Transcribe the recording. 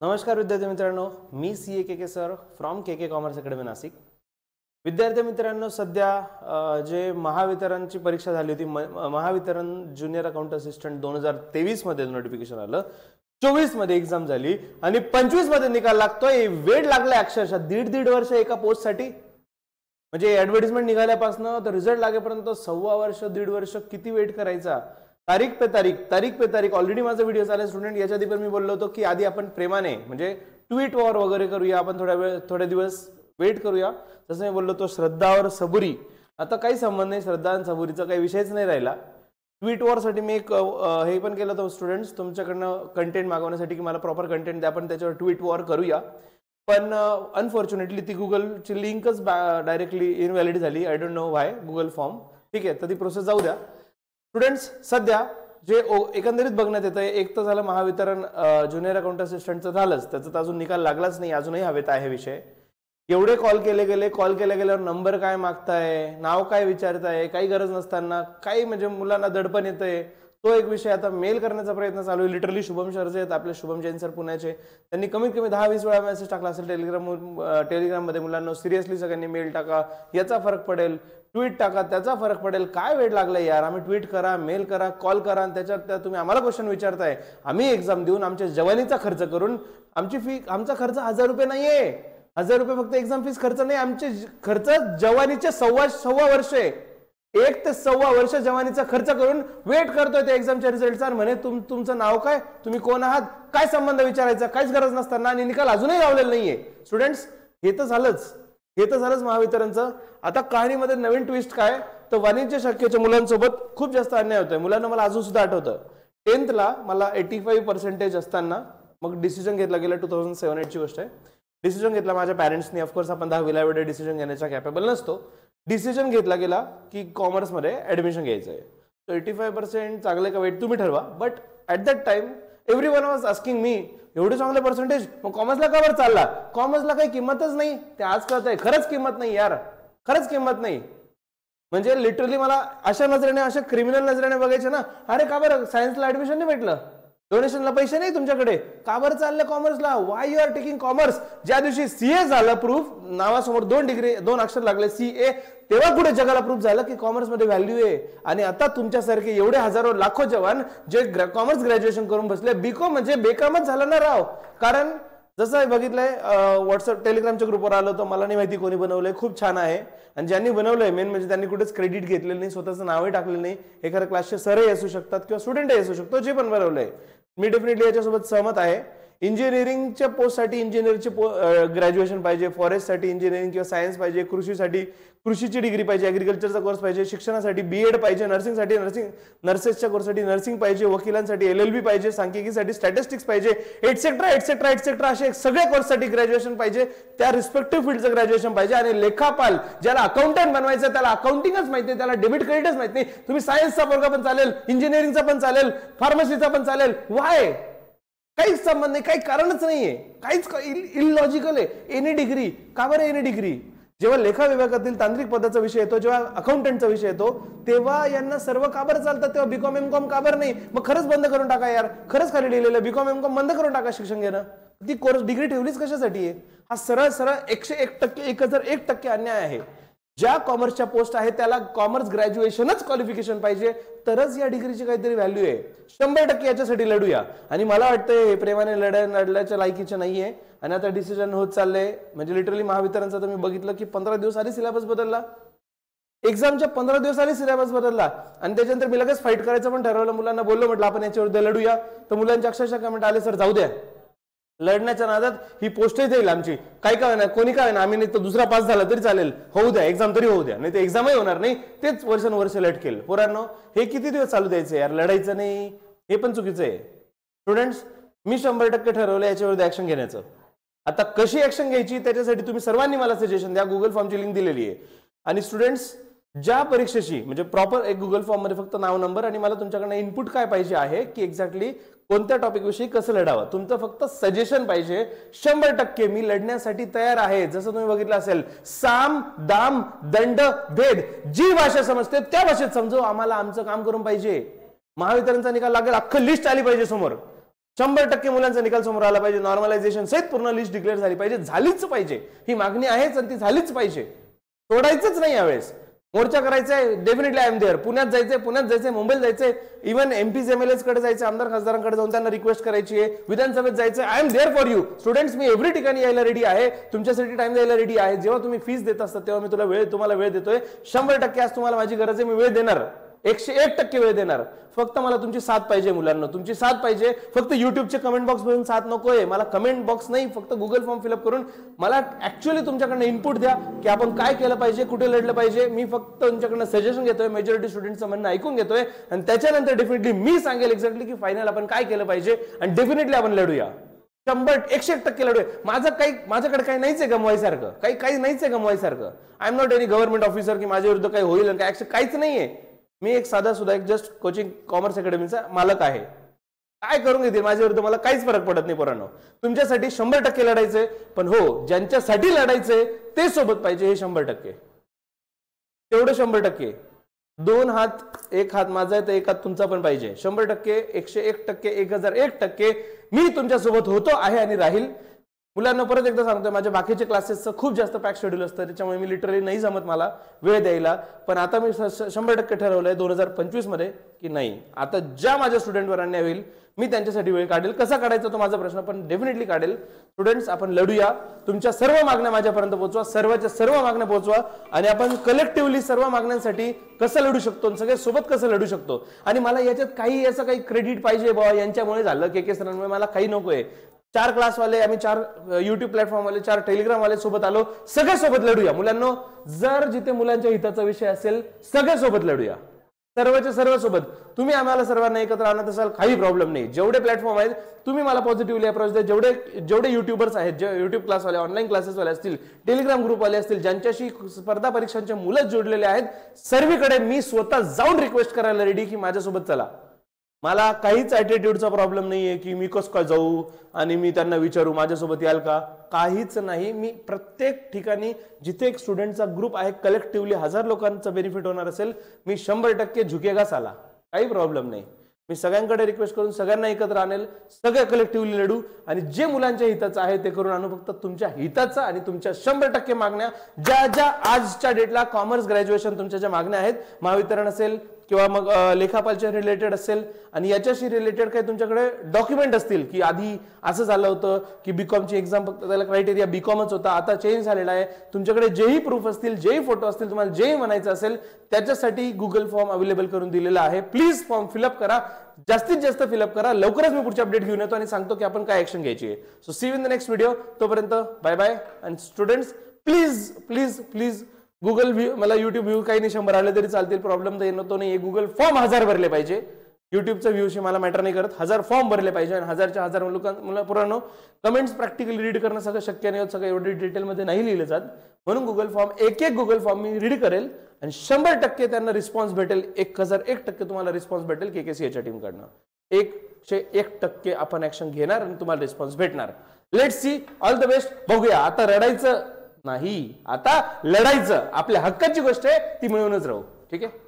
नमस्कार विद्यार्थी मित्रांनो, मी CA K sir from K commerce academy Nashik. विद्यार्थी मित्रांनो, सध्या जे महावितरणची परीक्षा झाली होती, महावितरण ज्युनियर अकाउंट असिस्टंट 2023 मध्ये नोटिफिकेशन आलं. 24 मध्ये एक्झाम झाली आणि 25 मध्ये निकाल लागतोय. वेळ लागलाय अक्षरशः दीड वर्ष एका पोस्ट साठी. म्हणजे ऍडव्हर्टाइजमेंट निघाल्यापासून तर रिझल्ट लागेपर्यंत 1.25 वर्ष 1.5 वर्ष किती वेट करायचा. तारीख पे तारीख ऑलरेडी माझा व्हिडिओ चालू आहे स्टुडंट. याच्या आधी पण मी बोललो होतो की आधी आपण प्रेमाने म्हणजे ट्विट वॉर वगैरे करूया, आपण थोडे दिवस वेट करूया. जसं मी बोललो तो श्रद्धा और सबुरी, आता काही संबंध नाही, श्रद्धा आणि सबुरीचा काही विषयच नाही राहिला. ट्विट वॉर साठी मी एक हे पण केलं होतं स्टुडंट्स, तुमच्याकडनं कंटेंट मागवण्यासाठी की मला प्रॉपर कंटेंट द्या, आपण त्याच्यावर ट्विट वॉर करूया. पण अनफॉर्च्युनेटली ती गुगलची लिंकच डायरेक्टली इनव्हॅलिड झाली. I don't know why. Google form ठीक आहे, तर ती प्रोसेस जाऊ द्या. स्टुडंट्स, सध्या जे एकंदरीत बघण्यात येतंय, एक तर झालं महावितरण ज्युनियर अकाउंट असिस्टंटचं झालंच, त्याचा अजून निकाल लागलाच नाही, अजूनही हवेत आहे विषय. एवढे कॉल केले गेल्यावर नंबर काय मागताय, नाव काय विचारताय, काही गरज नसताना काही म्हणजे मुलांना दडपण येतंय, तो एक विषय. आता मेल करण्याचा प्रयत्न चालू आहे. लिटरली शुभम सर जे आहेत आपले, शुभम जैन सर पुण्याचे, त्यांनी कमीत कमी 10-20 वेळा मेसेज टाकला असेल टेलिग्राम मध्ये. मुलांना सिरियसली सगळ्यांनी मेल टाका, याचा फरक पडेल. ट्विट टाका, त्याचा फरक पडेल. काय वेळ लागलाय यार. आम्ही ट्विट करा, मेल करा, कॉल करा आणि त्याच्यात तुम्ही आम्हाला क्वेश्चन विचारताय. आम्ही एक्झाम देऊन आमच्या जवानीचा खर्च करून, आमची फी, आमचा खर्च 1000 रुपये नाहीये. 1000 रुपये फक्त एक्झाम फीस खर्च नाही, आमचे खर्च जवानीचे सव्वा वर्ष आहे. 1 ते 1.25 वर्ष जवानीचा खर्च करून वेट करतोय त्या एक्झामच्या रिझल्टचा. म्हणे तुमचं नाव काय, तुम्ही कोण आहात, काय संबंध विचारायचा, काहीच गरज नसताना, आणि निकाल अजूनही लावलेला नाहीये. स्टुडंट्स, हे तर झालंच महावितरणचं. आता कहाणीमध्ये नवीन ट्विस्ट काय, तर वाणिज्य शाखेच्या मुलांसोबत खूप जास्त अन्याय होतोय. मुलांना मला अजून सुद्धा आठवतं 10th ला मला 85% असताना मग डिसिजन घेतला गेला. 2007-8 ची गोष्ट आहे. डिसिजन घेतला माझ्या पॅरेंट्सनी. ऑफकोर्स आपण 10वीला एवढे डिसिजन घेण्याचा कॅपेबल नसतो. डिसिजन घेतला गेला की कॉमर्समध्ये ऍडमिशन घ्यायचं आहे. 85% चांगले का वाईट तुम्ही ठरवा. But at that time everyone was asking me, एवढे चांगले पर्सेंटेज, मग कॉमर्सला का बरं चालला. कॉमर्सला काही किंमतच नाही. ते आज कळतंय, खरंच किंमत नाही यार, खरंच किंमत नाही. म्हणजे लिटरली मला अशा नजरेने, अशा क्रिमिनल नजरेने बघायचे ना. अरे का बरं सायन्सला ऍडमिशन नाही भेटलं, डोनेशनला पैसे नाही तुमच्याकडे, का बरं चाललं कॉमर्सला, why you are taking commerce. ज्या दिवशी सीए झालं प्रूफ, नावासमोर 2 अक्षर लागले सीए, तेव्हा कुठे जगाला प्रूफ झालं की कॉमर्समध्ये व्हॅल्यू आहे. आणि आता तुमच्यासारखे एवढे हजारो लाखो जवान जे कॉमर्स ग्रॅज्युएशन करून बसले, बीकॉम म्हणजे बेकामच झालं ना राव. कारण जसं बघितलंय व्हॉट्सअप टेलिग्रामच्या ग्रुपवर आलो होतो, मला नाही माहिती कोणी बनवलंय, खूप छान आहे. आणि ज्यांनी बनवलंय मेन म्हणजे त्यांनी कुठेच क्रेडिट घेतलेलं नाही, स्वतःचं नावही टाकलेलं नाही. एखाद्या क्लासचे सरही असू शकतात किंवा स्टुडंटही असू शकतो, जे पण बनवलंय. मी डेफिनेटली याच्यासोबत सहमत आहे. इंजिनिअरिंगच्या पोस्टसाठी इंजिनिअरिंगचे ग्रॅज्युएशन पाहिजे, फॉरेस्टसाठी इंजिनिअरिंग किंवा सायन्स पाहिजे, कृषीसाठी कृषीची डिग्री पाहिजे, ऍग्रिकल्चरचा कोर्स पाहिजे, शिक्षणासाठी बीएड पाहिजे, नर्सिंगसाठी नर्सेसच्या कोर्ससाठी नर्सिंग पाहिजे, वकिलांसाठी LLB पाहिजे, सांख्यिकीसाठी स्टॅटिस्टिक्स पाहिजे, एटसेट्रा असे सगळ्या कोर्ससाठी ग्रॅज्युएशन पाहिजे. त्या रिस्पेक्टिव्ह फील्डचं ग्रॅज्युएशन पाहिजे. आणि लेखापाल ज्याला अकाउंटंट बनवायचं त्याला अकाउंटिंगच माहिती नाही, त्याला डेबिट क्रेडिटच माहिती नाही. तुम्ही सायन्सचा पोरगा पण चालेल, इंजिनिअरिंगचा पण चालेल, फार्मसीचा पण चालेल. वाय? काहीच संबंध नाही, काही कारणच नाहीये, काहीच इलॉजिकल आहे. एनी डिग्री का बरं, एनी डिग्री. जेव्हा लेखा विभागातील तांत्रिक पदाचा विषय येतो, जेव्हा अकाउंटंटचा विषय येतो, तेव्हा यांना सर्व का बरं चालतात, तेव्हा बीकॉम एमकॉम का बरं नाही. मग खरंच बंद करून टाका यार, खरंच खाली लिहिलेलं बीकॉम एमकॉम बंद करून टाका शिक्षण घेणं. ती कोर्स डिग्री ठेवलीच कशासाठी आहे. हा सरळ 101% 1001% अन्याय आहे. ज्या कॉमर्सच्या पोस्ट आहे त्याला कॉमर्स ग्रॅज्युएशनच क्वालिफिकेशन पाहिजे, तरच या डिग्रीची काहीतरी व्हॅल्यू आहे. 100% याच्यासाठी लढूया. आणि मला वाटतं हे प्रेमाने लढल्याच्या लायकीचे नाहीये. आणि आता डिसिजन होत चाललंय. म्हणजे लिटरली महावितरणचा तुम्ही बघितलं की 15 दिवस आधी सिलेबस बदलला, एक्झामच्या 15 दिवस आधी सिलेबस बदलला. आणि त्याच्यानंतर मी लगेच फाईट करायचं पण ठरवलं. मुलांना बोललो, म्हटलं आपण याच्यावर लढूया. तर मुलांच्या अक्षरशः कमेंट आले, सर जाऊ द्या, लढण्याच्या नादात ही पोस्टही देईल आमची, काय काय ना कोणी काय ना, आम्ही नाही तर दुसरा पास झाला तरी चालेल, होऊ द्या एक्झाम तरी होऊ द्या, नाही तर एक्झामही होणार नाही. तेच वर्षानुवर्ष लटकेल. पोरांनो, हे किती दिवस चालू द्यायचं यार, लढायचं नाही, हे पण चुकीचं आहे. स्टुडंट्स, मी 100% ठरवलं याच्यावर ऍक्शन घेण्याचं. आता कशी ऍक्शन घ्यायची त्याच्यासाठी तुम्ही सर्वांनी मला सजेशन द्या. गुगल फॉर्मची लिंक दिलेली आहे. आणि स्टुडंट्स, ज्या परीक्षेची म्हणजे प्रॉपर एक गुगल फॉर्म मध्ये फक्त नाव, नंबर आणि मला तुमच्याकडनं इनपुट काय पाहिजे आहे की एक्झॅक्टली कोणत्या टॉपिक विषयी कसं लढावं, तुमचं फक्त सजेशन पाहिजे. 100% मी लढण्यासाठी तयार आहे. जसं तुम्ही बघितलं असेल, साम दाम दंड भेद, जी भाषा समजते त्या भाषेत समजू, आम्हाला आमचं काम करून पाहिजे. महावितरणचा निकाल लागेल, अख्खं लिस्ट आली पाहिजे समोर. 100% मुलांचा निकाल समोर आला पाहिजे, नॉर्मलायझेशन सहित पूर्ण लिस्ट डिक्लेअर झाली पाहिजे, झालीच पाहिजे. ही मागणी आहेच आणि ती झालीच पाहिजे, सोडायचंच नाही. यावेळेस मोर्चा करायचा आहे, डेफिनेटली आय एम देअर. पुण्यात जायचंय, मुंबईला जायचंय, इव्हन एमपीज एमएलएस कडे जायचं, आमदार खासदारांकडे जाऊन त्यांना रिक्वेस्ट करायची आहे, विधानसभेत जायचं. I am there for you students. मी एव्हरी ठिकाणी यायला रेडी आहे, तुमच्यासाठी टाइम द्यायला रेडी आहे. जेव्हा तुम्ही फीस देत असता तेव्हा मी तुम्हाला वेळ देतोय. 100% आज तुम्हाला माझी गरज आहे, मी वेळ देणार, 101% वेळ देणार. फक्त मला तुमची साथ पाहिजे मुलांना, तुमची साथ पाहिजे. फक्त युट्यूबचे कमेंट बॉक्स बघून साथ नकोय मला, कमेंट बॉक्स नाही, फक्त गुगल फॉर्म फिलअप करून मला ऍक्च्युअली तुमच्याकडनं इनपुट द्या की आपण काय केलं पाहिजे, कुठे लढलं पाहिजे. मी फक्त तुमच्याकडनं सजेशन घेतोय, मेजॉरिटी स्टुडंटचं म्हणणं ऐकून घेतोय आणि त्याच्यानंतर डेफिनेटली मी सांगेल एक्झॅक्टली की फायनल आपण काय केलं पाहिजे आणि डेफिनेटली आपण लढूया. 101% लढूया. माझ्याकडे काही नाहीच आहे गमवायसारखं, काही नाहीच आहे गमवायसारखं. I am not any government officer की माझ्या विरुद्ध काही होईल आणि काहीच नाहीये. मी एक साधा सुद्धा एक जस्ट कोचिंग कॉमर्स अकॅडमीचा मालक आहे. काय करून घेतील माझ्या विरुद्ध मला काहीच फरक पडत नाही पोरांनो. तुमच्यासाठी 100% लढायचंय, पण हो ज्यांच्यासाठी लढायचंय ते सोबत पाहिजे, हे 100%. तेवढं 100%. 2 हात 1 हात माझा आहे तर 1 हात तुमचा पण पाहिजे. 100%, 101%, 1001% मी तुमच्यासोबत होतो, आहे आणि राहील. मुलांना परत एकदा सांगतोय, माझ्या बाकीच्या क्लासेसचं खूप जास्त पॅक शेड्यूल असतं, त्याच्यामुळे मी लिटरली नाही जमत मला वेळ द्यायला. पण आता मी 100% ठरवलंय 2025 मध्ये की नाही, आता ज्या माझ्या स्टुडंटवर अन्याय होईल मी त्यांच्यासाठी वेळ काढेल. कसा काढायचा तो माझा प्रश्न, पण डेफिनेटली काढेल. स्टुडंट्स आपण लढूया, तुमच्या सर्व मागण्या माझ्यापर्यंत पोहोचवा, सर्वच्या सर्व मागण्या पोहोचवा आणि आपण कलेक्टिव्हली सर्व मागण्यांसाठी कसं लढू शकतो, सगळे सोबत कसं लढू शकतो. आणि मला याच्यात काही असं काही क्रेडिट पाहिजे बाबा यांच्यामुळे झालं, के सरांमुळे, मला काही नकोय. 4 क्लासवाले आम्ही, 4 युट्यूब प्लॅटफॉर्मवाले, 4 टेलिग्राम वाले सोबत आलो, सगळे सोबत लढूया मुलांनो. जर जिथे मुलांच्या हिताचा विषय असेल सगळे सोबत लढूया, सर्वच्या सर्व सोबत. तुम्ही आम्हाला सर्वांना एकत्र आणत असाल काही प्रॉब्लेम नाही. जेवढे प्लॅटफॉर्म आहेत तुम्ही मला पॉझिटिव्हली अप्रोच द्या. जेवढे युट्यूबर्स आहेत, जे युट्यूब क्लासवाले, ऑनलाईन क्लासेसवाले असतील, टेलिग्राम ग्रुपवाले असतील, ज्यांच्याशी स्पर्धा परीक्षांचे मुलं जोडलेले आहेत, सर्वीकडे मी स्वतः जाऊन रिक्वेस्ट करायला रेडी की माझ्यासोबत चला. मला काहीच ॲटिट्यूडचा प्रॉब्लेम नाहीये की मी कसं काय जाऊ आणि मी त्यांना विचारू माझ्यासोबत याल का, काहीच नाही. मी प्रत्येक ठिकाणी जिथे एक स्टुडंटचा ग्रुप आहे, कलेक्टिव्हली 1000 लोकांचा बेनिफिट होणार असेल, मी 100% झुकेगा साला, काही प्रॉब्लेम नाही. मी सगळ्यांकडे रिक्वेस्ट करून सगळ्यांना एकत्र आणेल, सगळे कलेक्टिव्हली लढू आणि जे मुलांच्या हिताचं आहे ते करून आणू. फक्त तुमच्या हिताचं आणि तुमच्या 100% मागण्या, ज्या आजच्या डेटला कॉमर्स ग्रॅज्युएशन तुमच्या ज्या मागण्या आहेत, महावितरण असेल किंवा मग लेखापालच्या रिलेटेड असेल आणि याच्याशी रिलेटेड काही तुमच्याकडे डॉक्युमेंट असतील की आधी असं झालं होतं की बीकॉमची एक्झाम फक्त त्याला क्रायटेरिया बीकॉमच होता, आता चेंज झालेला आहे, तुमच्याकडे जेही प्रूफ असतील, जेही फोटो असतील, तुम्हाला जेही म्हणायचं असेल त्याच्यासाठी गुगल फॉर्म अवेलेबल करून दिलेला आहे. प्लीज फॉर्म फिलअप करा, जास्तीत जास्त फिलअप करा. लवकरच मी पुढचे अपडेट घेऊन येतो आणि सांगतो की आपण काय ऍक्शन घ्यायची आहे. So see you in the next video. तोपर्यंत बाय बाय. आणि students please please please Google view, मला युट्यूब व्ह्यू काही नाही 100 आले तरी चालतील, प्रॉब्लेम तर येतो नाही. गुगल फॉर्म 1000 भरले पाहिजे. युट्यूबचा व्ह्यूशी मला मॅटर नाही करत, 1000 फॉर्म भरले पाहिजे. आणि 1000च्या 1000 पुरानो कमेंट्स प्रॅक्टिकली रीड करणं सगळं शक्य नाही होत, सगळं एवढे डिटेलमध्ये नाही लिहिलं जात. म्हणून गुगल फॉर्म एक गुगल फॉर्म मी रीड करेल आणि 100% त्यांना रिस्पॉन्स भेटेल. 1001% तुम्हाला रिस्पॉन्स भेटेल KKCAच्या टीमकडनं. 101% आपण ऍक्शन घेणार आणि तुम्हाला रिस्पॉन्स भेटणार. Let's see, all the best. बघूया, आता रडायचं नाही, आता लढायचं. आपल्या हक्काची गोष्ट आहे ती मिळवूनच राहू. ठीक आहे.